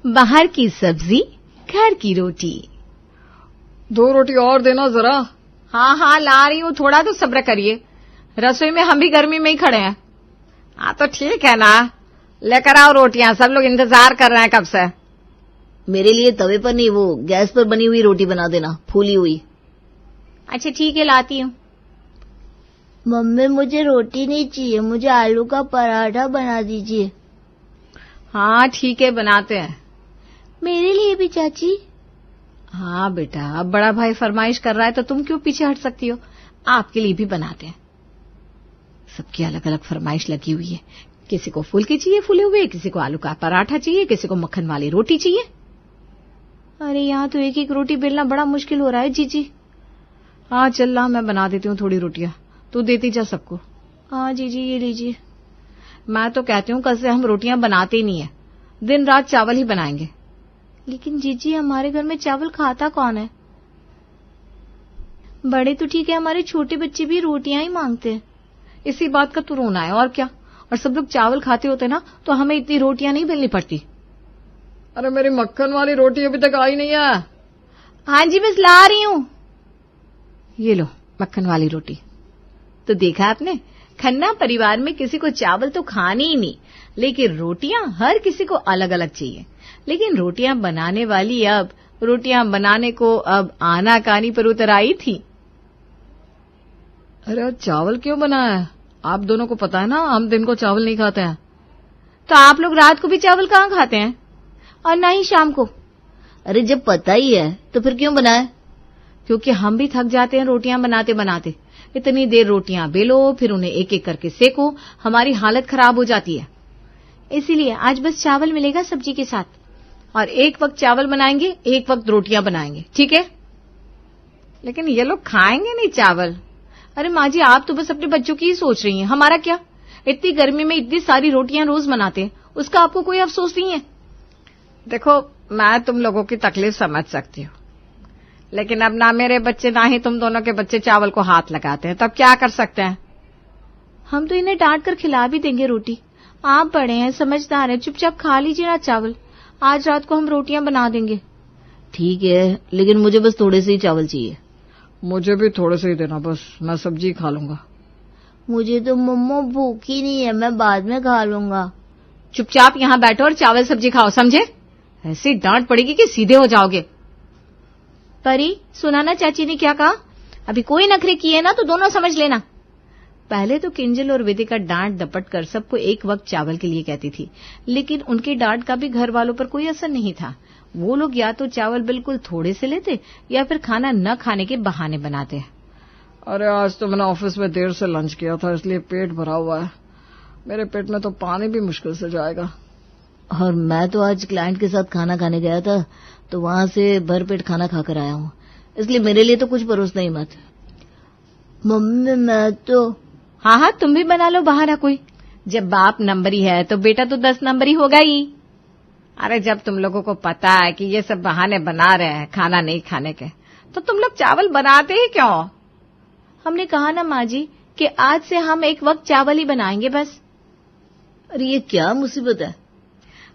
बाहर की सब्जी, घर की रोटी। 2 रोटी और देना जरा। हाँ हाँ ला रही हूँ, थोड़ा तो सब्र करिए, रसोई में हम भी गर्मी में ही खड़े हैं। हाँ तो ठीक है ना, लेकर आओ रोटियां, सब लोग इंतजार कर रहे हैं कब से। मेरे लिए तवे पर नहीं, वो गैस पर बनी हुई रोटी बना देना, फूली हुई। अच्छा ठीक है, लाती हूँ। मम्मी मुझे रोटी नहीं चाहिए, मुझे आलू का पराठा बना दीजिए। हाँ ठीक है, बनाते हैं। मेरे लिए भी चाची। हाँ बेटा, अब बड़ा भाई फरमाइश कर रहा है तो तुम क्यों पीछे हट सकती हो, आपके लिए भी बनाते हैं। सबकी अलग अलग फरमाइश लगी हुई है, किसी को फुल्की चाहिए फूले हुए, किसी को आलू का पराठा चाहिए, किसी को मक्खन वाली रोटी चाहिए। अरे यहाँ तो एक एक रोटी बेलना बड़ा मुश्किल हो रहा है जीजी। हाँ चल ला, मैं बना देती हूँ थोड़ी रोटियां, तू देती जा सबको। हाँ जीजी ये लीजिए। मैं तो कहती हूँ कल से हम रोटियां बनाते ही नहीं है, दिन रात चावल ही बनाएंगे। लेकिन जीजी हमारे घर में चावल खाता कौन है? बड़े तो ठीक है, हमारे छोटे बच्चे भी रोटियां ही मांगते हैं। इसी बात का तो रोना है और क्या। और सब लोग चावल खाते होते ना तो हमें इतनी रोटियां नहीं बेलनी पड़ती। अरे मेरी मक्खन वाली रोटी अभी तक आई नहीं है। हाँ जी बस ला रही हूँ। ये लो मक्खन वाली रोटी। तो देखा आपने, खन्ना परिवार में किसी को चावल तो खाने ही नहीं, लेकिन रोटियां हर किसी को अलग अलग चाहिए। लेकिन रोटियां बनाने वाली अब रोटियां बनाने को अब आनाकानी पर उतर आई थी। अरे चावल क्यों बनाया है? आप दोनों को पता है ना हम दिन को चावल नहीं खाते हैं। तो आप लोग रात को भी चावल कहाँ खाते हैं, और ना ही शाम को। अरे जब पता ही है तो फिर क्यों बनाए? क्योंकि हम भी थक जाते हैं रोटियां बनाते बनाते। इतनी देर रोटियां बेलो, फिर उन्हें एक एक करके सेको, हमारी हालत खराब हो जाती है। इसीलिए आज बस चावल मिलेगा सब्जी के साथ, और एक वक्त चावल बनाएंगे, एक वक्त रोटियां बनाएंगे, ठीक है? लेकिन ये लोग खाएंगे नहीं चावल। अरे माँ जी, आप तो बस अपने बच्चों की ही सोच रही हैं, हमारा क्या? इतनी गर्मी में इतनी सारी रोटियां रोज बनाते हैं, उसका आपको कोई अफसोस नहीं है? देखो मैं तुम लोगों की तकलीफ समझ सकती हूँ, लेकिन अब ना मेरे बच्चे ना ही तुम दोनों के बच्चे चावल को हाथ लगाते हैं, तब क्या कर सकते हैं? हम तो इन्हें डांट कर खिला भी देंगे रोटी। आप बड़े हैं, समझदार हैं, चुपचाप खा लीजिए ना चावल। आज रात को हम रोटियां बना देंगे। ठीक है, लेकिन मुझे बस थोड़े से ही चावल चाहिए। मुझे भी थोड़े से ही देना, बस मैं सब्जी खा लूंगा। मुझे तो मम्मा भूख ही नहीं है, मैं बाद में खा लूंगा। चुपचाप यहाँ बैठो और चावल सब्जी खाओ, समझे? ऐसी डांट पड़ेगी कि सीधे हो जाओगे। परी, सुना ना चाची ने क्या कहा? अभी कोई नखरे किए ना तो दोनों समझ लेना। पहले तो किंजल और वेदिका डांट डपट कर सबको एक वक्त चावल के लिए कहती थी, लेकिन उनकी डांट का भी घर वालों पर कोई असर नहीं था। वो लोग या तो चावल बिल्कुल थोड़े से लेते या फिर खाना न खाने के बहाने बनाते। अरे आज तो मैंने ऑफिस में देर से लंच किया था, इसलिए पेट भरा हुआ है। मेरे पेट में तो पानी भी मुश्किल से जाएगा। और मैं तो आज क्लाइंट के साथ खाना खाने गया था, तो वहां से भरपेट खाना खाकर आया हूँ, इसलिए मेरे लिए तो कुछ परोसना ही मत। मम्मी मैं तो। हाँ हाँ तुम भी बना लो बहाना कोई। जब बाप नंबरी है तो बेटा तो 10 नंबरी होगा ही। अरे जब तुम लोगों को पता है कि ये सब बहाने बना रहे हैं खाना नहीं खाने के, तो तुम लोग चावल बनाते ही क्यों? हमने कहा ना माँ जी कि आज से हम एक वक्त चावल ही बनाएंगे बस। अरे ये क्या मुसीबत है?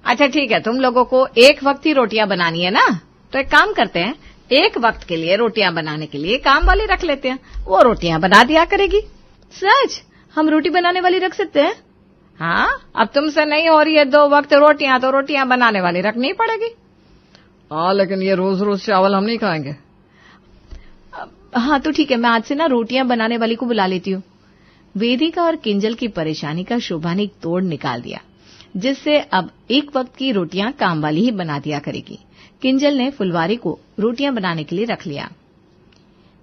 अच्छा ठीक है, तुम लोगों को एक वक्त ही रोटियां बनानी है ना, तो एक काम करते हैं, एक वक्त के लिए रोटियां बनाने के लिए काम वाली रख लेते हैं, वो रोटियां बना दिया करेगी। सच? हम रोटी बनाने वाली रख सकते हैं? हाँ, अब तुमसे नहीं हो रही है 2 वक्त रोटियां, तो रोटियां बनाने वाली रखनी पड़ेगी। हाँ लेकिन ये रोज रोज चावल हम नहीं खाएंगे। हाँ तो ठीक है, मैं आज से ना रोटियां बनाने वाली को बुला लेती हूँ। वेदिका और किंजल की परेशानी का शोभा ने एक तोड़ निकाल दिया, जिससे अब एक वक्त की रोटियां काम वाली ही बना दिया करेगी। किंजल ने फुलवारी को रोटियां बनाने के लिए रख लिया।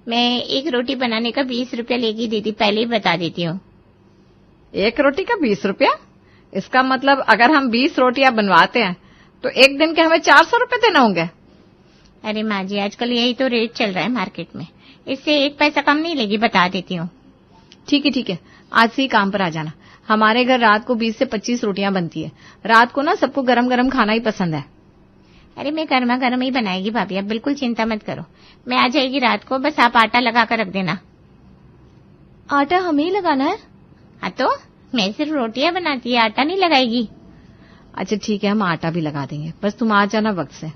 मैं एक रोटी बनाने का 20 रुपया लेगी दीदी, पहले ही बता देती हूँ। एक रोटी का 20 रुपया? इसका मतलब अगर हम 20 रोटियां बनवाते हैं तो एक दिन के हमें 400 रुपये देना होंगे। अरे माँ जी, आजकल यही तो रेट चल रहा है मार्केट में, इससे 1 पैसा कम नहीं लेगी, बता देती हूँ। ठीक है, आज से ही काम पर आ जाना। हमारे घर रात को 20 से 25 रोटियां बनती है। रात को ना सबको गरम गरम खाना ही पसंद है। अरे मैं गर्मा गर्म ही बनाएगी भाभी, आप बिल्कुल चिंता मत करो। मैं आ जाएगी रात को, बस आप आटा लगा कर रख देना। आटा हमें ही लगाना है? हाँ तो मैं सिर्फ रोटियां बनाती है, आटा नहीं लगाएगी। अच्छा ठीक है, हम आटा भी लगा देंगे, बस तुम आ जाना वक्त से।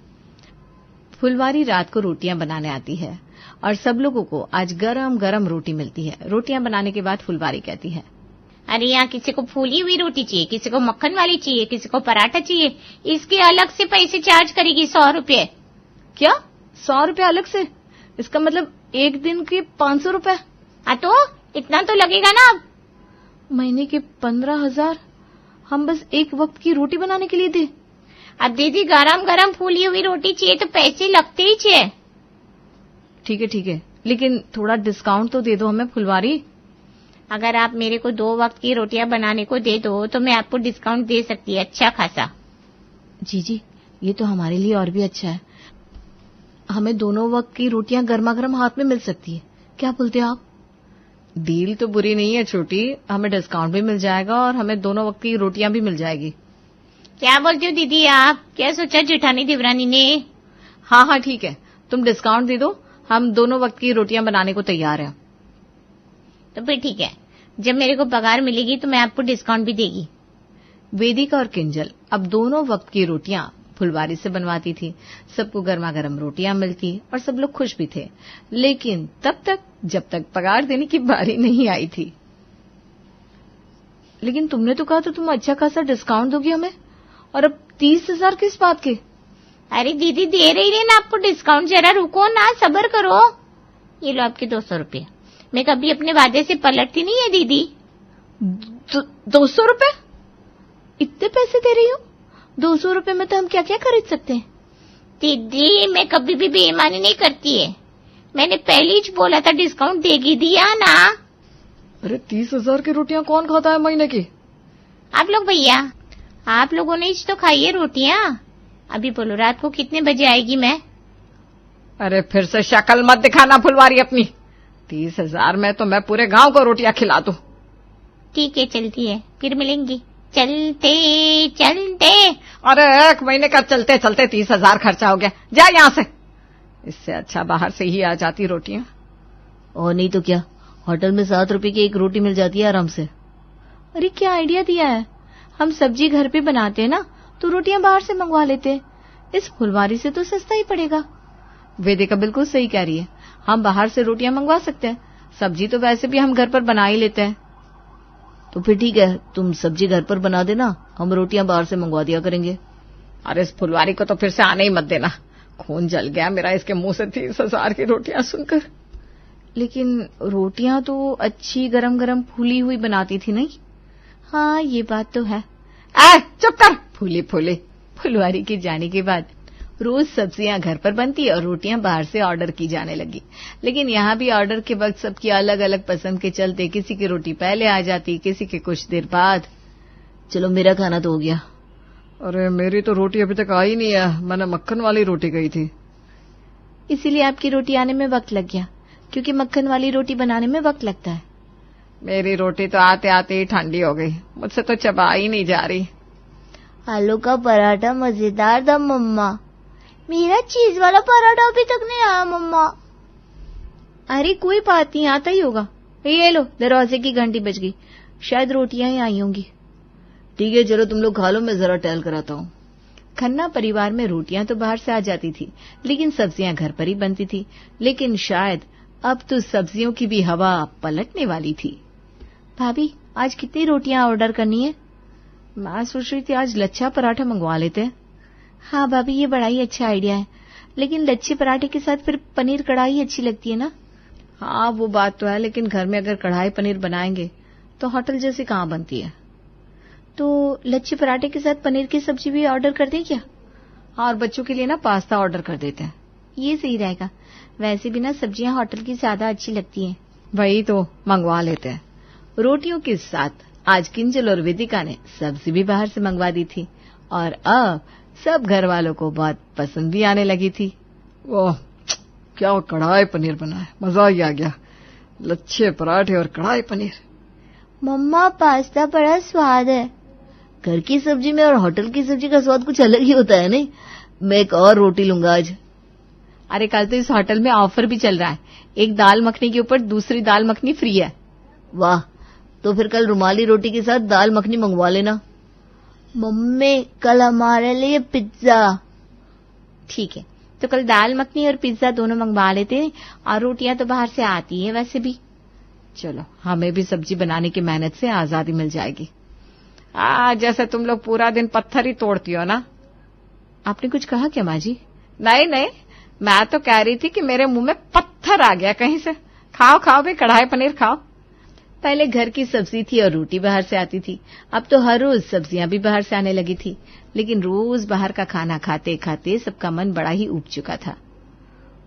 फुलवारी रात को रोटियां बनाने आती है और सब लोगों को आज गरम गरम रोटी मिलती है। रोटियां बनाने के बाद फुलवारी कहती है, अरे यहाँ किसी को फूली हुई रोटी चाहिए, किसी को मक्खन वाली चाहिए, किसी को पराठा चाहिए, इसके अलग से पैसे चार्ज करेगी 100 रुपये। क्या 100 रुपये अलग से? इसका मतलब एक दिन के 500 रुपए? तो इतना तो लगेगा ना। अब महीने के 15,000 हम बस एक वक्त की रोटी बनाने के लिए दे। अब दीदी गरम गरम फूली हुई रोटी चाहिए तो पैसे लगते ही चाहिए। ठीक है, लेकिन थोड़ा डिस्काउंट तो दे दो हमें फुलवारी। अगर आप मेरे को 2 वक्त की रोटियां बनाने को दे दो तो मैं आपको डिस्काउंट दे सकती है, अच्छा खासा। जी, ये तो हमारे लिए और भी अच्छा है। हमें दोनों वक्त की रोटियां गर्मा गर्म हाथ में मिल सकती है, क्या बोलते हैं आप? डील तो बुरी नहीं है छोटी, हमें डिस्काउंट भी मिल जाएगा और हमें दोनों वक्त की रोटियां भी मिल जाएगी। क्या बोलती हो दीदी आप? क्या सोचा जेठानी देवरानी ने? हाँ ठीक है, तुम डिस्काउंट दे दो, हम दोनों वक्त की रोटियां बनाने को तैयार हैं। तो फिर ठीक है, जब मेरे को पगार मिलेगी तो मैं आपको डिस्काउंट भी देगी। वेदिका और किंजल अब दोनों वक्त की रोटियां फुलवारी से बनवाती थी। सबको गर्मा गर्म रोटियां मिलती और सब लोग खुश भी थे, लेकिन तब तक जब तक पगार देने की बारी नहीं आई थी। लेकिन तुमने तो कहा था तुम अच्छा खासा डिस्काउंट दोगी हमें, और अब 30,000 किस बात के? अरे दीदी दे रही है ना आपको डिस्काउंट, जरा रुको ना, सब्र करो। ये लो आपके 200 रुपये। मैं कभी अपने वादे से पलटती नहीं है दीदी। 200 रुपये? इतने पैसे दे रही हो? 200 रुपये में तो हम क्या क्या खरीद सकते हैं। दीदी मैं कभी भी बेईमानी नहीं करती है, मैंने पहले ही बोला था डिस्काउंट देगी, दिया ना। अरे 30,000 की रोटियां कौन खाता है महीने की? आप लोग भैया, आप लोगों ने तो खाई है रोटियां। अभी बोलो रात को कितने बजे आएगी मैं? अरे फिर से शक्ल मत दिखाना फुलवारी अपनी। 30,000 में तो मैं पूरे गांव को रोटियां खिला दूं। ठीक है चलती है, फिर मिलेंगी। चलते चलते। अरे एक महीने का चलते चलते 30,000 खर्चा हो गया, जा यहाँ से। इससे अच्छा बाहर से ही आ जाती रोटियां। और नहीं तो क्या, होटल में 7 रुपए की एक रोटी मिल जाती है आराम से। अरे क्या आइडिया दिया है, हम सब्जी घर पे बनाते हैं ना, तो रोटियां बाहर से मंगवा लेते हैं। इस फुलवारी से तो सस्ता ही पड़ेगा। वेदिका बिल्कुल सही कह रही है, हम बाहर से रोटियां मंगवा सकते हैं, सब्जी तो वैसे भी हम घर पर बना ही लेते हैं। तो फिर ठीक है, तुम सब्जी घर पर बना देना, हम रोटियां बाहर से मंगवा दिया करेंगे। अरे इस फुलवारी को तो फिर से आने ही मत देना, खून जल गया मेरा इसके मुंह से 30,000 की रोटियां सुनकर। लेकिन रोटियां तो अच्छी गरम गरम फूली हुई बनाती थी नहीं? हाँ ये बात तो है। चुप कर, फूली फूली। फुलवारी के जाने के बाद रोज सब्जियां घर पर बनती और रोटियां बाहर से ऑर्डर की जाने लगी। लेकिन यहाँ भी ऑर्डर के वक्त सबकी अलग अलग पसंद के चलते किसी की रोटी पहले आ जाती, किसी के कुछ देर बाद। चलो मेरा खाना तो हो गया। अरे मेरी तो रोटी अभी तक आई नहीं है, मैंने मक्खन वाली रोटी गई थी। इसीलिए आपकी रोटी आने में वक्त लग गया, क्योंकि मक्खन वाली रोटी बनाने में वक्त लगता है। मेरी रोटी तो आते आते ही ठंडी हो गई, मुझसे तो चबा ही नहीं जा रही। आलू का पराठा मजेदार था मम्मा। मेरा चीज वाला पराठा अभी तक नहीं आया मम्मा। अरे कोई बात नहीं, आता ही होगा। ये लो दरवाजे की घंटी बज गई, शायद रोटियां ही आई होंगी। ठीक है चलो तुम लोग खा लो, मैं जरा टहल कर आता हूँ। खन्ना परिवार में रोटियां तो बाहर से आ जाती थी, लेकिन सब्जियां घर पर ही बनती थी। लेकिन शायद अब तो सब्जियों की भी हवा पलटने वाली थी। भाभी आज कितनी रोटियां ऑर्डर करनी है? मैं सोच रही थी आज लच्छा पराठा मंगवा लेते हैं। हाँ भाभी ये बड़ा ही अच्छा आइडिया है, लेकिन लच्छे पराठे के साथ फिर पनीर कढ़ाई अच्छी लगती है ना? हाँ वो बात तो है, लेकिन घर में अगर कढ़ाई पनीर बनाएंगे तो होटल जैसी कहाँ बनती है। तो लच्छे पराठे के साथ पनीर की सब्जी भी ऑर्डर कर दें क्या? हाँ, और बच्चों के लिए ना पास्ता ऑर्डर कर देते हैं, ये सही रहेगा। वैसे भी ना सब्जियां होटल की ज्यादा अच्छी लगती हैं। वही तो मंगवा लेते हैं। रोटियों के साथ आज किंजल और वेदिका ने सब्जी भी बाहर से मंगवा दी थी और अब सब घर वालों को बहुत पसंद भी आने लगी थी। ओह क्या कढ़ाई पनीर बना है, मजा ही आ गया। लच्छे पराठे और कढ़ाई पनीर। मम्मा पास्ता बड़ा स्वाद है। घर की सब्जी में और होटल की सब्जी का स्वाद कुछ अलग ही होता है नहीं। मैं एक और रोटी लूंगा आज। अरे कल तो इस होटल में ऑफर भी चल रहा है, एक दाल मखनी के ऊपर दूसरी दाल मखनी फ्री है। वाह, तो फिर कल रुमाली रोटी के साथ दाल मखनी मंगवा लेना। मम्मी कल हमारे लिए पिज्जा। ठीक है, तो कल दाल मखनी और पिज्जा दोनों मंगवा लेते हैं, और रोटियां तो बाहर से आती है वैसे भी। चलो, हमें भी सब्जी बनाने की मेहनत से आजादी मिल जाएगी। जैसे तुम लोग पूरा दिन पत्थर ही तोड़ती हो ना। आपने कुछ कहा क्या माँ जी? नहीं नहीं, मैं तो कह रही थी कि मेरे मुंह में पत्थर आ गया कहीं से। खाओ खाओ भी, कढ़ाई पनीर खाओ। पहले घर की सब्जी थी और रोटी बाहर से आती थी, अब तो हर रोज सब्जियां भी बाहर से आने लगी थी। लेकिन रोज बाहर का खाना खाते खाते सबका मन बड़ा ही ऊब चुका था।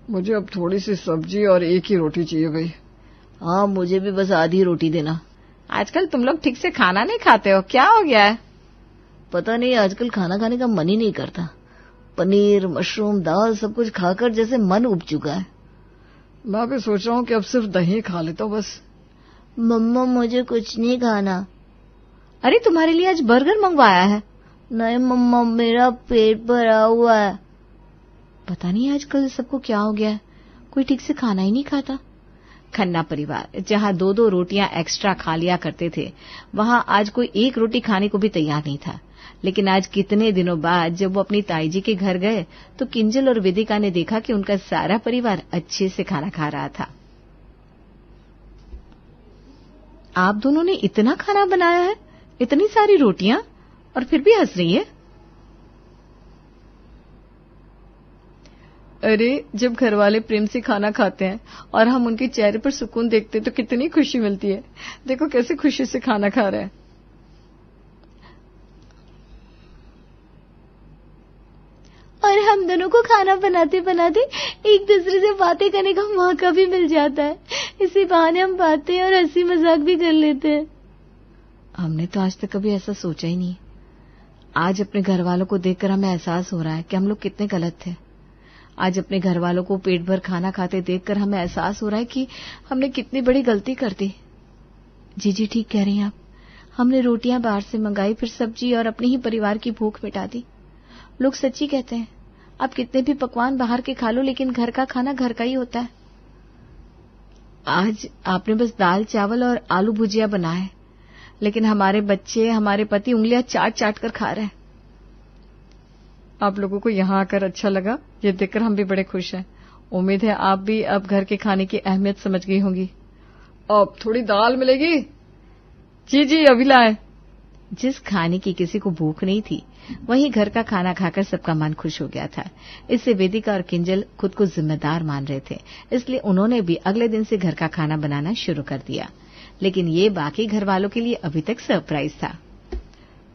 मुझे अब थोड़ी सी सब्जी और एक ही रोटी चाहिए भाई। हाँ, मुझे भी बस आधी रोटी देना। आजकल तुम लोग ठीक से खाना नहीं खाते हो, क्या हो गया है? पता नहीं, आजकल खाना खाने का मन ही नहीं करता। पनीर, मशरूम, दाल सब कुछ खाकर जैसे मन उब चुका है। मैं भी सोच रहा हूँ कि अब सिर्फ दही खा लेता हूँ बस। मम्मा मुझे कुछ नहीं खाना। अरे, तुम्हारे लिए आज बर्गर मंगवाया है। नहीं मम्मा, मेरा पेट भरा हुआ है। पता नहीं आजकल सबको क्या हो गया है, कोई ठीक से खाना ही नहीं खाता। खन्ना परिवार जहां 2-2 रोटियां एक्स्ट्रा खा लिया करते थे, वहां आज कोई एक रोटी खाने को भी तैयार नहीं था। लेकिन आज कितने दिनों बाद जब वो अपनी ताई जी के घर गए, तो किंजल और वेदिका ने देखा कि उनका सारा परिवार अच्छे से खाना खा रहा था। आप दोनों ने इतना खाना बनाया है, इतनी सारी रोटियां, और फिर भी हंस रही है। अरे, जब घर वाले प्रेम से खाना खाते हैं और हम उनके चेहरे पर सुकून देखते हैं तो कितनी खुशी मिलती है। देखो कैसे खुशी से खाना खा रहे हैं। और हम दोनों को खाना बनाते बनाते एक दूसरे से बातें करने का मौका भी मिल जाता है। इसी बहाने हम बातें और हंसी मजाक भी कर लेते हैं। हमने तो आज तक कभी ऐसा सोचा ही नहीं। आज अपने घर वालों को देखकर हमें एहसास हो रहा है कि हम लोग कितने गलत थे। आज अपने घर वालों को पेट भर खाना खाते देखकर हमें एहसास हो रहा है कि हमने कितनी बड़ी गलती कर दी। जी ठीक कह रही हैं आप। हमने रोटियां बाहर से मंगाई, फिर सब्जी, और अपने ही परिवार की भूख मिटा दी। लोग सच्ची कहते हैं, आप कितने भी पकवान बाहर के खा लो, लेकिन घर का खाना घर का ही होता है। आज आपने बस दाल चावल और आलू भुजिया बनाए, लेकिन हमारे बच्चे, हमारे पति उंगलियां चाट चाट कर खा रहे हैं। आप लोगों को यहाँ आकर अच्छा लगा, ये देखकर हम भी बड़े खुश हैं। उम्मीद है आप भी अब घर के खाने की अहमियत समझ गई होंगी। अब थोड़ी दाल मिलेगी? जी अभी लाए। जिस खाने की किसी को भूख नहीं थी, वहीं घर का खाना खाकर सबका मन खुश हो गया था। इससे वेदिका और किंजल खुद को जिम्मेदार मान रहे थे, इसलिए उन्होंने भी अगले दिन से घर का खाना बनाना शुरू कर दिया। लेकिन ये बाकी घर वालों के लिए अभी तक सरप्राइज था।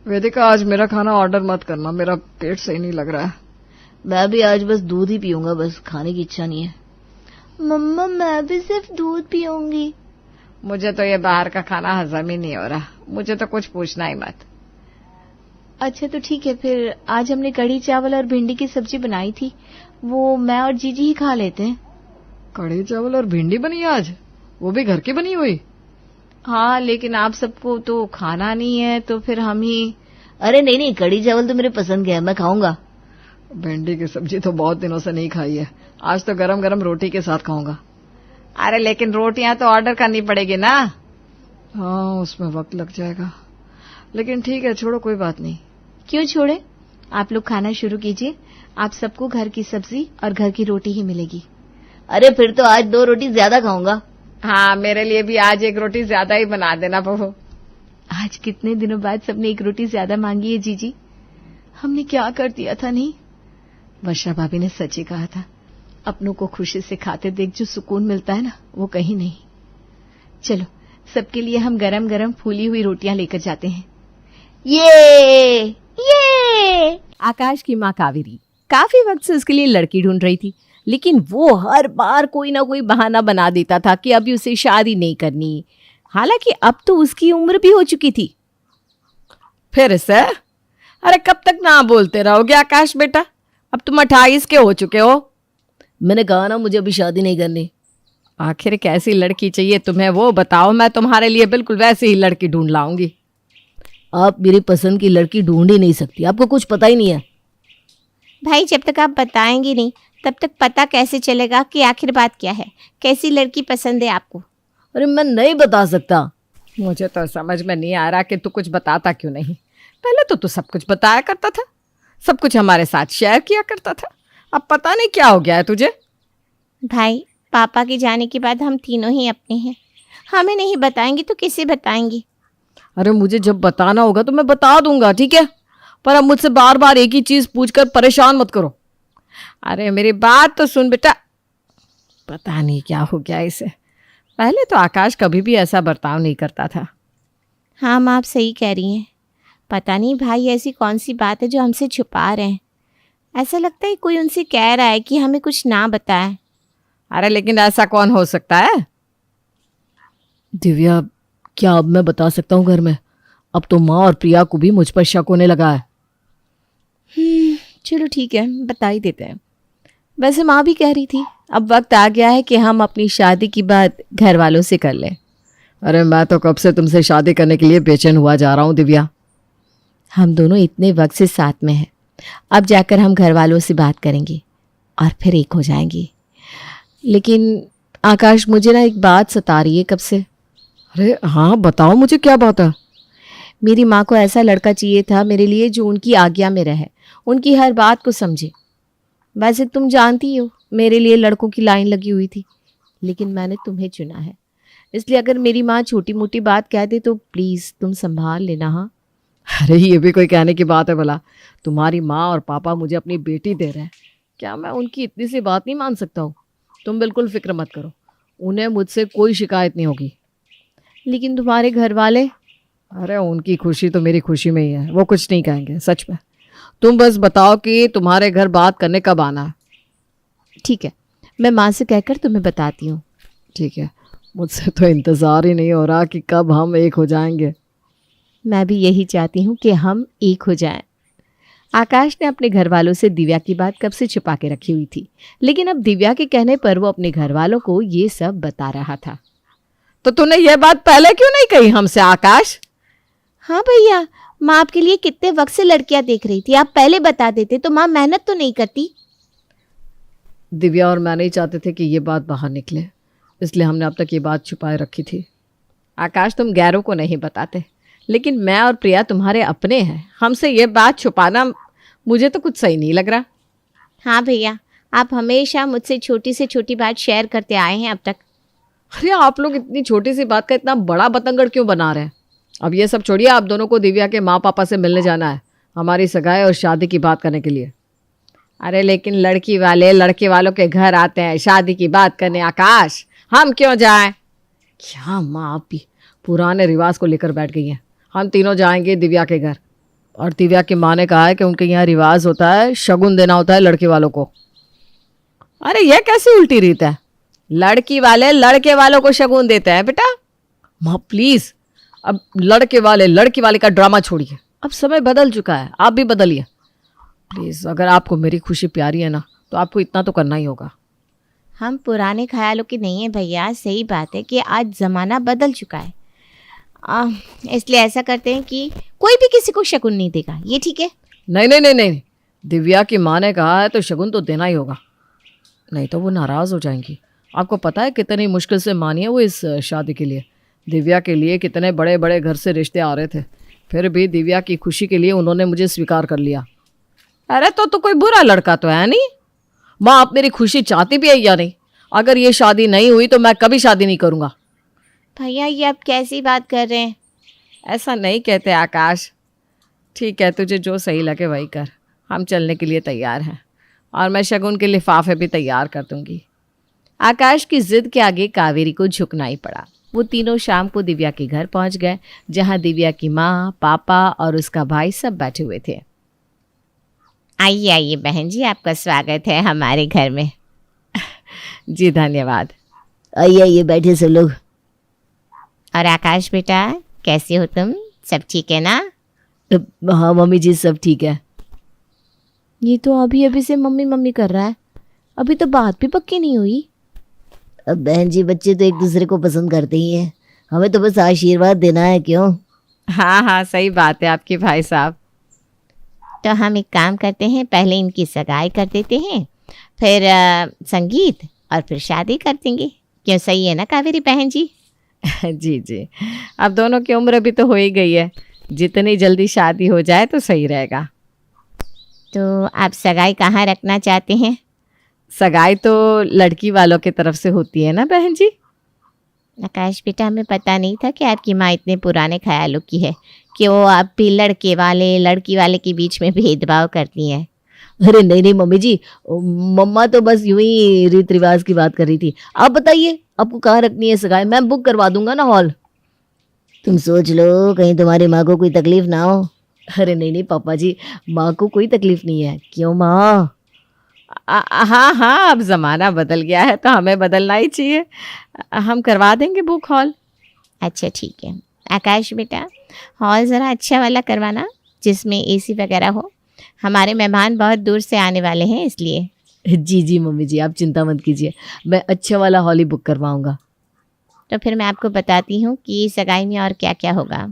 वेदिका, आज मेरा खाना ऑर्डर मत करना, मेरा पेट सही नहीं लग रहा है। मैं भी आज बस दूध ही पीऊंगा, बस खाने की इच्छा नहीं है। मम्मा, मैं भी सिर्फ दूध पीऊंगी। मुझे तो ये बाहर का खाना हजम ही नहीं हो रहा, मुझे तो कुछ पूछना ही मत। अच्छा तो ठीक है, फिर आज हमने कढ़ी चावल और भिंडी की सब्जी बनाई थी, वो मैं और जीजी ही खा लेते हैं। कढ़ी चावल और भिंडी बनी आज, वो भी घर की बनी हुई? हाँ, लेकिन आप सबको तो खाना नहीं है, तो फिर हम ही। अरे नहीं, कढ़ी चावल तो मेरे पसंद के है, मैं खाऊंगा। भिंडी की सब्जी तो बहुत दिनों से नहीं खाई है, आज तो गरम गरम रोटी के साथ खाऊंगा। अरे लेकिन रोटियां तो ऑर्डर करनी पड़ेगी ना। हाँ, उसमें वक्त लग जाएगा, लेकिन ठीक है, छोड़ो, कोई बात नहीं। क्यों छोड़े, आप लोग खाना शुरू कीजिए। आप सबको घर की सब्जी और घर की रोटी ही मिलेगी। अरे फिर तो आज 2 रोटी ज्यादा खाऊंगा। हाँ, मेरे लिए भी आज 1 रोटी ज्यादा ही बना देना बहू। आज कितने दिनों बाद सबने 1 रोटी ज्यादा मांगी है जीजी। हमने क्या कर दिया था नहीं? वर्षा भाभी ने सच ही कहा था, अपनों को खुशी से खाते देख जो सुकून मिलता है ना, वो कहीं नहीं। चलो, सबके लिए हम गरम गरम फूली हुई रोटियां लेकर जाते हैं। ये आकाश की माँ कावेरी काफी वक्त से उसके लिए लड़की ढूंढ रही थी, लेकिन वो हर बार कोई ना कोई बहाना बना देता था कि अभी उसे शादी नहीं करनी। हालांकि अब तो उसकी उम्र भी हो चुकी थी। फिर से? अरे कब तक ना बोलते रहोगे आकाश बेटा, अब तुम 28 के हो चुके हो। मैंने कहा ना, मुझे अभी शादी नहीं करनी। आखिर कैसी लड़की चाहिए तुम्हें वो बताओ, मैं तुम्हारे लिए बिल्कुल वैसी ही लड़की ढूंढ लाऊंगी। आप मेरी पसंद की लड़की ढूंढ ही नहीं सकती, आपको कुछ पता ही नहीं है। भाई, जब तक आप बताएंगे नहीं तब तक पता कैसे चलेगा कि आखिर बात क्या है, कैसी लड़की पसंद है आपको? अरे मैं नहीं बता सकता। मुझे तो समझ में नहीं आ रहा कि तू कुछ बताता क्यों नहीं। पहले तो तू सब कुछ बताया करता था, सब कुछ हमारे साथ शेयर किया करता था। अब पता नहीं क्या हो गया है तुझे। भाई, पापा के जाने के बाद हम तीनों ही अपने हैं। हमें नहीं बताएंगे तो किसे बताएंगे? अरे मुझे जब बताना होगा तो मैं बता दूंगा, ठीक है, पर अब मुझसे बार बार एक ही चीज पूछकर परेशान मत करो। अरे मेरी बात तो सुन बेटा, पता नहीं क्या हो गया इसे। पहले तो आकाश कभी भी ऐसा बर्ताव नहीं करता था। हाँ माँ, आप सही कह रही हैं। पता नहीं भाई ऐसी कौन सी बात है जो हमसे छुपा रहे हैं। ऐसा लगता है कोई उनसे कह रहा है कि हमें कुछ ना बताए। अरे लेकिन ऐसा कौन हो सकता है? दिव्या, क्या अब मैं बता सकता हूँ घर में? अब तो माँ और प्रिया को भी मुझ पर शक होने लगा है। चलो ठीक है, बता ही देते हैं। वैसे माँ भी कह रही थी अब वक्त आ गया है कि हम अपनी शादी की बात घर वालों से कर लें। अरे मैं तो कब से तुमसे शादी करने के लिए बेचैन हुआ जा रहा हूँ दिव्या। हम दोनों इतने वक्त से साथ में हैं, अब जाकर हम घर वालों से बात करेंगे और फिर एक हो जाएंगे। लेकिन आकाश, मुझे ना एक बात सता रही है कब से। अरे हाँ बताओ, मुझे क्या बात है? मेरी माँ को ऐसा लड़का चाहिए था मेरे लिए जो उनकी आज्ञा में रहे, उनकी हर बात को समझे। वैसे तुम जानती हो मेरे लिए लड़कों की लाइन लगी हुई थी, लेकिन मैंने तुम्हें चुना है। इसलिए अगर मेरी माँ छोटी मोटी बात कह दे तो प्लीज़ तुम संभाल लेना। हाँ। अरे ये भी कोई कहने की बात है भला? तुम्हारी माँ और पापा मुझे अपनी बेटी दे रहे हैं, क्या मैं उनकी इतनी सी बात नहीं मान सकता हूँ? तुम बिल्कुल फिक्र मत करो, उन्हें मुझसे कोई शिकायत नहीं होगी। लेकिन तुम्हारे घर वाले? अरे उनकी खुशी तो मेरी खुशी में ही है, वो कुछ नहीं कहेंगे सच में। तुम बस बताओ कि तुम्हारे घर बात करने कब आना है। ठीक है, मैं माँ से कहकर तुम्हें बताती हूँ। ठीक है, मुझसे तो इंतज़ार ही नहीं हो रहा कि कब हम एक हो जाएंगे। मैं भी यही चाहती हूँ कि हम एक हो जाएं। आकाश ने अपने घर वालों से दिव्या की बात कब से छुपा के रखी हुई थी, लेकिन अब दिव्या के कहने पर वो अपने घर वालों को ये सब बता रहा था। तो तूने ये बात पहले क्यों नहीं कही हमसे आकाश? हाँ भैया, माँ आपके लिए कितने वक्त से लड़कियां देख रही थी, आप पहले बता देते तो माँ मेहनत तो नहीं करती। दिव्या और मैं नहीं चाहते थे कि ये बात बाहर निकले, इसलिए हमने अब तक ये बात छुपाए रखी थी। आकाश, तुम गैरों को नहीं बताते, लेकिन मैं और प्रिया तुम्हारे अपने हैं। हमसे ये बात छुपाना मुझे तो कुछ सही नहीं लग रहा। हाँ भैया, आप हमेशा मुझसे छोटी से छोटी बात शेयर करते आए हैं अब तक। अरे आप लोग इतनी छोटी सी बात का इतना बड़ा बतंगड़ क्यों बना रहे हैं? अब ये सब छोड़िए, आप दोनों को दिव्या के माँ पापा से मिलने जाना है हमारी सगाई और शादी की बात करने के लिए। अरे लेकिन लड़की वाले लड़के वालों के घर आते हैं शादी की बात करने आकाश, हम क्यों जाएं? क्या माँ आप भी पुराने रिवाज को लेकर बैठ गई हैं। हम तीनों जाएंगे दिव्या के घर, और दिव्या की माँ ने कहा है कि उनके यहाँ रिवाज होता है, शगुन देना होता है लड़के वालों को। अरे ये कैसी उल्टी रीत है? लड़की वाले लड़के वालों को शगुन देते हैं बेटा? माँ प्लीज, अब लड़के वाले लड़की वाले का ड्रामा छोड़िए, अब समय बदल चुका है, आप भी बदलिए प्लीज। अगर आपको मेरी खुशी प्यारी है ना, तो आपको इतना तो करना ही होगा। हम पुराने ख्यालों के नहीं है भैया, सही बात है कि आज ज़माना बदल चुका है। इसलिए ऐसा करते हैं कि कोई भी किसी को शगुन नहीं देगा, ये ठीक है? नहीं नहीं नहीं नहीं, दिव्या की माँ ने कहा है तो शगुन तो देना ही होगा, नहीं तो वो नाराज़ हो जाएंगी। आपको पता है कितनी मुश्किल से मानी है वो इस शादी के लिए। दिव्या के लिए कितने बड़े बड़े घर से रिश्ते आ रहे थे, फिर भी दिव्या की खुशी के लिए उन्होंने मुझे स्वीकार कर लिया। अरे तो कोई बुरा लड़का तो है नहीं। माँ आप मेरी खुशी चाहती भी है या नहीं? अगर ये शादी नहीं हुई तो मैं कभी शादी नहीं करूँगा। भैया ये आप कैसी बात कर रहे हैं? ऐसा नहीं कहते आकाश। ठीक है, तुझे जो सही लगे वही कर, हम चलने के लिए तैयार हैं और मैं शगुन के लिफाफे भी तैयार कर दूंगी। आकाश की जिद के आगे कावेरी को झुकना ही पड़ा। वो तीनों शाम को दिव्या के घर पहुंच गए, जहां दिव्या की माँ, पापा और उसका भाई सब बैठे हुए थे। आइए आइए बहन जी, आपका स्वागत है हमारे घर में। जी धन्यवाद। आइए आइए बैठे सब लोग। और आकाश बेटा, कैसे हो तुम? सब ठीक है ना? हाँ मम्मी जी, सब ठीक है। ये तो अभी अभी से मम्मी मम्मी कर रहा है, अभी तो बात भी पक्की नहीं हुई। अब बहन जी, बच्चे तो एक दूसरे को पसंद करते ही हैं, हमें तो बस आशीर्वाद देना है, क्यों? हाँ हाँ सही बात है आपकी भाई साहब। तो हम एक काम करते हैं, पहले इनकी सगाई कर देते हैं, फिर संगीत और फिर शादी कर देंगे। क्यों, सही है ना कावेरी बहन जी? जी जी, अब दोनों की उम्र भी तो हो ही गई है, जितनी जल्दी शादी हो जाए तो सही रहेगा। तो आप सगाई कहाँ रखना चाहते हैं? सगाई तो लड़की वालों की तरफ से होती है ना बहन जी। आकाश बेटा, हमें पता नहीं था कि आपकी माँ इतने पुराने ख्यालों की है कि वो आप भी लड़के वाले लड़की वाले के बीच में भेदभाव करती हैं। अरे नहीं नहीं मम्मी जी, मम्मा तो बस यूं ही रीत रिवाज की बात कर रही थी। आप बताइए आपको कहाँ रखनी है सगाई, मैं बुक करवा दूंगा ना हॉल। तुम सोच लो कहीं तुम्हारी माँ को कोई तकलीफ ना हो। अरे नहीं नहीं पापा जी, माँ को कोई तकलीफ नहीं है। क्यों माँ? हाँ हाँ, अब ज़माना बदल गया है तो हमें बदलना ही चाहिए। हम करवा देंगे बुक हॉल। अच्छा ठीक है आकाश बेटा, हॉल ज़रा अच्छा वाला करवाना जिसमें एसी वगैरह हो। हमारे मेहमान बहुत दूर से आने वाले हैं इसलिए। जी जी मम्मी जी, आप चिंता मत कीजिए, मैं अच्छा वाला हॉल ही बुक करवाऊंगा। तो फिर मैं आपको बताती हूँ कि सगाई में और क्या क्या होगा।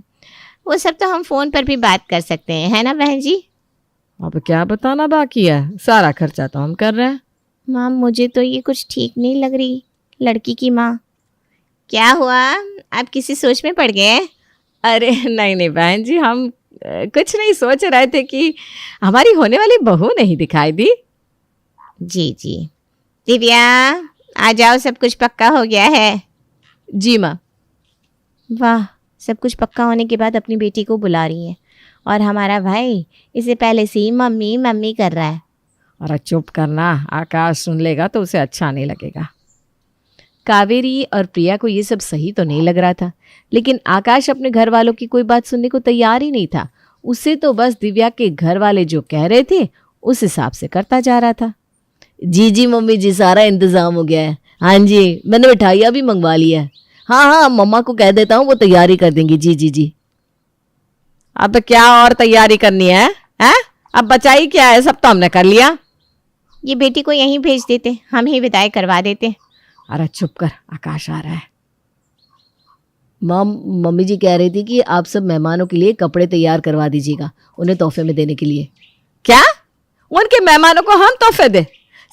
वो सब तो हम फ़ोन पर भी बात कर सकते हैं, है ना बहन जी? अब क्या बताना बाकी है, सारा खर्चा तो हम कर रहे हैं। माम, मुझे तो ये कुछ ठीक नहीं लग रही। लड़की की माँ, क्या हुआ? आप किसी सोच में पड़ गए? अरे नहीं नहीं बहन जी, हम कुछ नहीं सोच रहे थे कि हमारी होने वाली बहू नहीं दिखाई दी। जी जी। दिव्या आ जाओ, सब कुछ पक्का हो गया है। जी माँ। वाह, सब कुछ पक्का होने के बाद अपनी बेटी को बुला रही है और हमारा भाई इसे पहले से ही मम्मी मम्मी कर रहा है। अरे चुप करना, आकाश सुन लेगा तो उसे अच्छा नहीं लगेगा। कावेरी और प्रिया को ये सब सही तो नहीं लग रहा था, लेकिन आकाश अपने घर वालों की कोई बात सुनने को तैयार ही नहीं था। उसे तो बस दिव्या के घर वाले जो कह रहे थे उस हिसाब से करता जा रहा था। जी जी मम्मी जी, सारा इंतजाम हो गया है। हाँ जी, मैंने मिठाइयाँ भी मंगवा ली है। हाँ हाँ, मम्मा को कह देता हूँ, वो तैयारी कर देंगी। जी जी जी। अब क्या और तैयारी करनी है, हैं? अब बचाई क्या है, सब तो हमने कर लिया। ये बेटी को यहीं भेज देते, हम ही विदाई करवा देते। अरे चुप कर, आकाश आ रहा है। मम्मी जी कह रही थी कि आप सब मेहमानों के लिए कपड़े तैयार करवा दीजिएगा, उन्हें तोहफे में देने के लिए। क्या? उनके मेहमानों को हम तोहफे दे?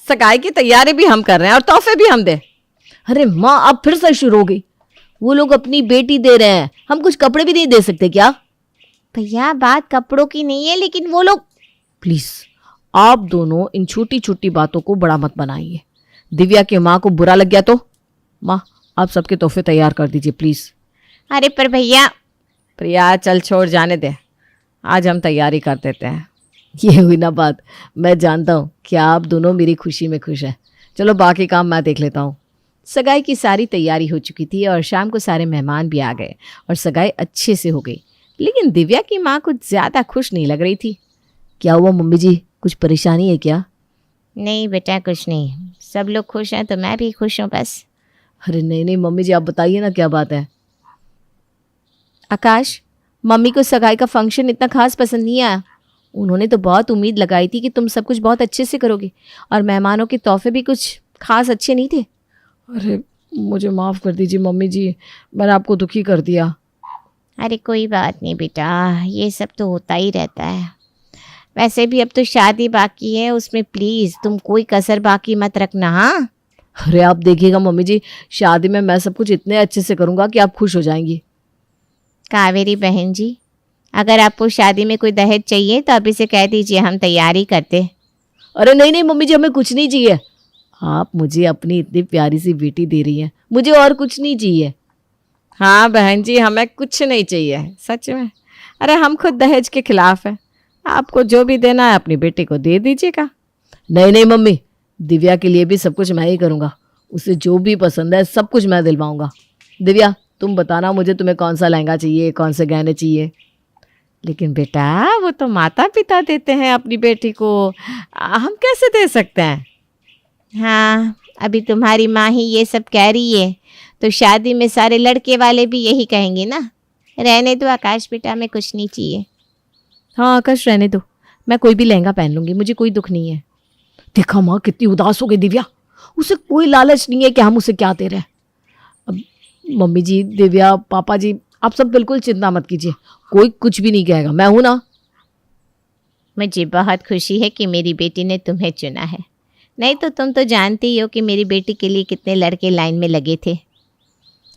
सगाई की तैयारी भी हम कर रहे हैं और तोहफे भी हम दे? अरे माँ, अब फिर से शुरू हो गई। वो लोग अपनी बेटी दे रहे हैं, हम कुछ कपड़े भी नहीं दे सकते क्या? भैया, बात कपड़ों की नहीं है, लेकिन वो लोग। प्लीज आप दोनों इन छोटी छोटी बातों को बड़ा मत बनाइए। दिव्या की माँ को बुरा लग गया तो माँ, आप सबके तोहफे तैयार कर दीजिए प्लीज। अरे पर भैया। प्रिया चल छोड़, जाने दे, आज हम तैयारी कर देते हैं। ये हुई ना बात। मैं जानता हूँ कि आप दोनों मेरी खुशी में खुश हैं। चलो बाकी काम मैं देख लेता हूँ। सगाई की सारी तैयारी हो चुकी थी और शाम को सारे मेहमान भी आ गए और सगाई अच्छे से हो गई, लेकिन दिव्या की माँ कुछ ज़्यादा खुश नहीं लग रही थी। क्या हुआ मम्मी जी, कुछ परेशानी है क्या? नहीं बेटा, कुछ नहीं, सब लोग खुश हैं तो मैं भी खुश हूँ बस। अरे नहीं नहीं मम्मी जी, आप बताइए ना क्या बात है। आकाश, मम्मी को सगाई का फंक्शन इतना खास पसंद नहीं आया। उन्होंने तो बहुत उम्मीद लगाई थी कि तुम सब कुछ बहुत अच्छे से करोगे और मेहमानों के तोहफे भी कुछ खास अच्छे नहीं थे। अरे मुझे माफ़ कर दीजिए मम्मी जी, मैंने आपको दुखी कर दिया। अरे कोई बात नहीं बेटा, ये सब तो होता ही रहता है। वैसे भी अब तो शादी बाकी है, उसमें प्लीज़ तुम कोई कसर बाकी मत रखना। हाँ? अरे आप देखिएगा मम्मी जी, शादी में मैं सब कुछ इतने अच्छे से करूँगा कि आप खुश हो जाएंगी। कावेरी बहन जी, अगर आपको शादी में कोई दहेज चाहिए तो आप इसे कह दीजिए, हम तैयारी करते। अरे नहीं नहीं मम्मी जी, हमें कुछ नहीं चाहिए। आप मुझे अपनी इतनी प्यारी सी बेटी दे रही हैं, मुझे और कुछ नहीं चाहिए। हाँ बहन जी, हमें कुछ नहीं चाहिए सच में। अरे हम खुद दहेज के खिलाफ हैं, आपको जो भी देना है अपनी बेटी को दे दीजिएगा। नहीं नहीं मम्मी, दिव्या के लिए भी सब कुछ मैं ही करूँगा। उसे जो भी पसंद है सब कुछ मैं दिलवाऊंगा। दिव्या तुम बताना मुझे, तुम्हें कौन सा लहंगा चाहिए, कौन से गहने चाहिए? लेकिन बेटा वो तो माता पिता देते हैं अपनी बेटी को, हम कैसे दे सकते हैं? हाँ, अभी तुम्हारी माँ ही ये सब कह रही है तो शादी में सारे लड़के वाले भी यही कहेंगे ना। रहने दो आकाश बेटा, हमें कुछ नहीं चाहिए। हाँ आकाश, रहने दो, मैं कोई भी लहंगा पहन लूंगी, मुझे कोई दुख नहीं है। देखा माँ, कितनी उदास हो गई दिव्या। उसे कोई लालच नहीं है कि हम उसे क्या दे रहे हैं। अब मम्मी जी, दिव्या, पापा जी, आप सब बिल्कुल चिंता मत कीजिए, कोई कुछ भी नहीं कहेगा, मैं हूं ना। मुझे बहुत खुशी है कि मेरी बेटी ने तुम्हें चुना है, नहीं तो तुम तो जानती ही हो कि मेरी बेटी के लिए कितने लड़के लाइन में लगे थे।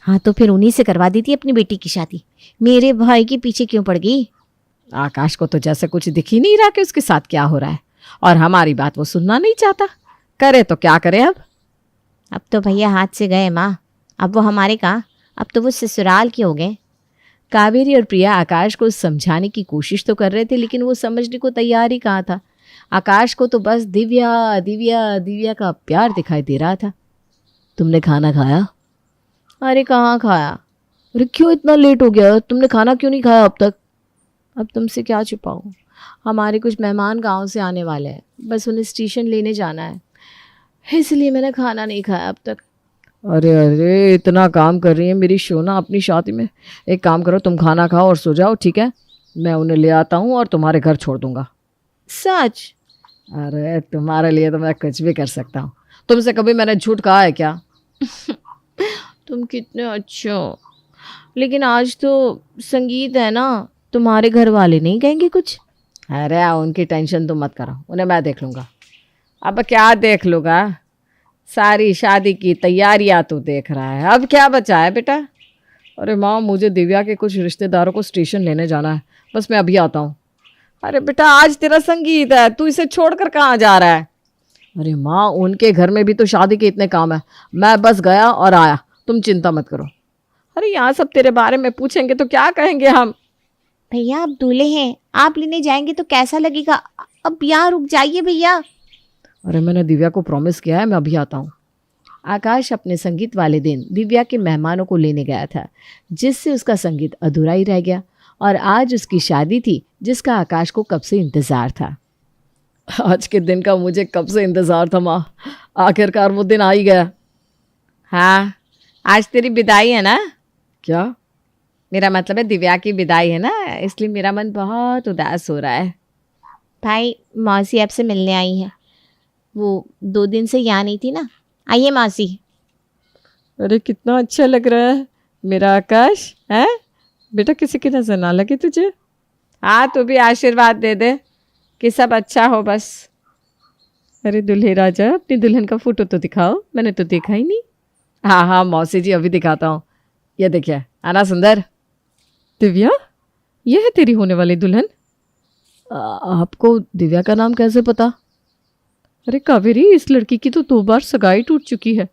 हाँ तो फिर उन्हीं से करवा दी थी अपनी बेटी की शादी, मेरे भाई के पीछे क्यों पड़ गई? आकाश को तो जैसे कुछ दिख ही नहीं रहा कि उसके साथ क्या हो रहा है, और हमारी बात वो सुनना नहीं चाहता। करे तो क्या करे अब तो भैया हाथ से गए माँ, अब वो हमारे कहाँ, अब तो वो ससुराल के हो गए। कावेरी और प्रिया आकाश को समझाने की कोशिश तो कर रहे थे, लेकिन वो समझने को तैयार ही कहाँ था। आकाश को तो बस दिव्या दिव्या दिव्या का प्यार दिखाई दे रहा था। तुमने खाना खाया? अरे कहाँ खाया, अरे क्यों इतना लेट हो गया? तुमने खाना क्यों नहीं खाया अब तक? अब तुमसे क्या छुपाऊं, हमारे कुछ मेहमान गांव से आने वाले हैं, बस उन्हें स्टेशन लेने जाना है, इसलिए मैंने खाना नहीं खाया अब तक। अरे अरे, इतना काम कर रही है मेरी शोना अपनी शादी में। एक काम करो, तुम खाना खाओ और सो जाओ, ठीक है? मैं उन्हें ले आता हूँ और तुम्हारे घर छोड़ दूंगा। सच? अरे तुम्हारे लिए तो मैं कुछ भी कर सकता हूँ। तुमसे कभी मैंने झूठ कहा है क्या? तुम कितने अच्छे हो, लेकिन आज तो संगीत है ना, तुम्हारे घर वाले नहीं कहेंगे कुछ? अरे उनकी टेंशन तुम मत करो, उन्हें मैं देख लूँगा। अब क्या देख लूँगा, सारी शादी की तैयारियां तो देख रहा है, अब क्या बचा है बेटा? अरे माँ, मुझे दिव्या के कुछ रिश्तेदारों को स्टेशन लेने जाना है, बस मैं अभी आता हूँ। अरे बेटा, आज तेरा संगीत है, तू इसे छोड़कर कहाँ जा रहा है? अरे माँ, उनके घर में भी तो शादी के इतने काम है, मैं बस गया और आया, तुम चिंता मत करो। अरे यहाँ सब तेरे बारे में पूछेंगे तो क्या कहेंगे हम? भैया आप दूल्हे हैं, आप लेने जाएंगे तो कैसा लगेगा, अब यहाँ रुक जाइए भैया। अरे मैंने दिव्या को प्रॉमिस किया है, मैं अभी आता हूँ। आकाश अपने संगीत वाले दिन दिव्या के मेहमानों को लेने गया था, जिससे उसका संगीत अधूरा ही रह गया, और आज उसकी शादी थी जिसका आकाश को कब से इंतजार था। आज के दिन का मुझे कब से इंतजार था माँ, आखिरकार वो दिन आ ही गया। हाँ, आज तेरी विदाई है ना? क्या? मेरा मतलब है दिव्या की विदाई है ना, इसलिए मेरा मन बहुत उदास हो रहा है। भाई मौसी आपसे मिलने आई है, वो 2 दिन से यहाँ नहीं थी ना। आइए मौसी। अरे कितना अच्छा लग रहा है मेरा आकाश, है बेटा? किसी की नजर ना लगे तुझे? हाँ, तू भी आशीर्वाद दे दे कि सब अच्छा हो बस। अरे दुल्हे राजा, अपनी दुल्हन का फोटो तो दिखाओ, मैंने तो देखा ही नहीं। हाँ हाँ मौसी जी, अभी दिखाता हूँ। ये देखिए, आना सुंदर। दिव्या, ये है तेरी होने वाली दुल्हन। आपको दिव्या का नाम कैसे पता? अरे कावेरी, इस लड़की की तो 2 बार सगाई टूट चुकी है।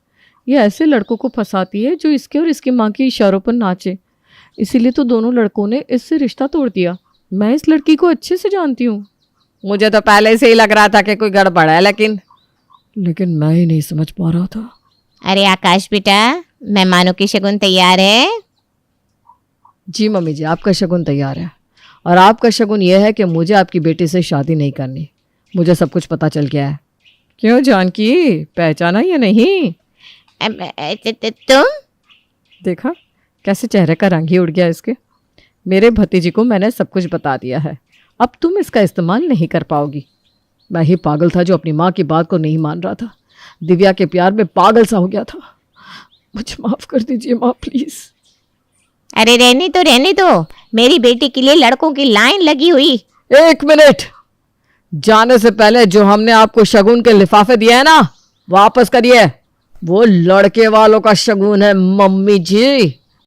ये ऐसे लड़कों को फंसाती है जो इसके और इसकी माँ के इशारों पर नाचे, इसीलिए तो दोनों लड़कों ने इससे रिश्ता तोड़ दिया। मैं इस लड़की को अच्छे से जानती हूँ। मुझे तो पहले से ही लग रहा था कि कोई गड़बड़ है, लेकिन मैं ही नहीं समझ पा रहा था। अरे आकाश बेटा, मेहमानों की शगुन तैयार है? जी मम्मी जी, आपका शगुन तैयार है, और आपका शगुन यह है कि मुझे आपकी बेटी से शादी नहीं करनी। मुझे सब कुछ पता चल गया है। क्यों जानकी, पहचाना या नहीं? तुम? देखा कैसे चेहरे का रंग ही उड़ गया इसके। मेरे भतीजी को मैंने सब कुछ बता दिया है, अब तुम इसका इस्तेमाल नहीं कर पाओगी। मैं ही पागल था जो अपनी माँ की बात को नहीं मान रहा था, दिव्या के प्यार में पागल सा हो गया था। मुझे माफ कर दीजिए माँ, प्लीज। अरे रहने दो, मेरी बेटी के लिए लड़कों की लाइन लगी हुई। 1 मिनट, जाने से पहले जो हमने आपको शगुन के लिफाफे दिए हैं ना, वापस करिए। वो लड़के वालों का शगुन है मम्मी जी।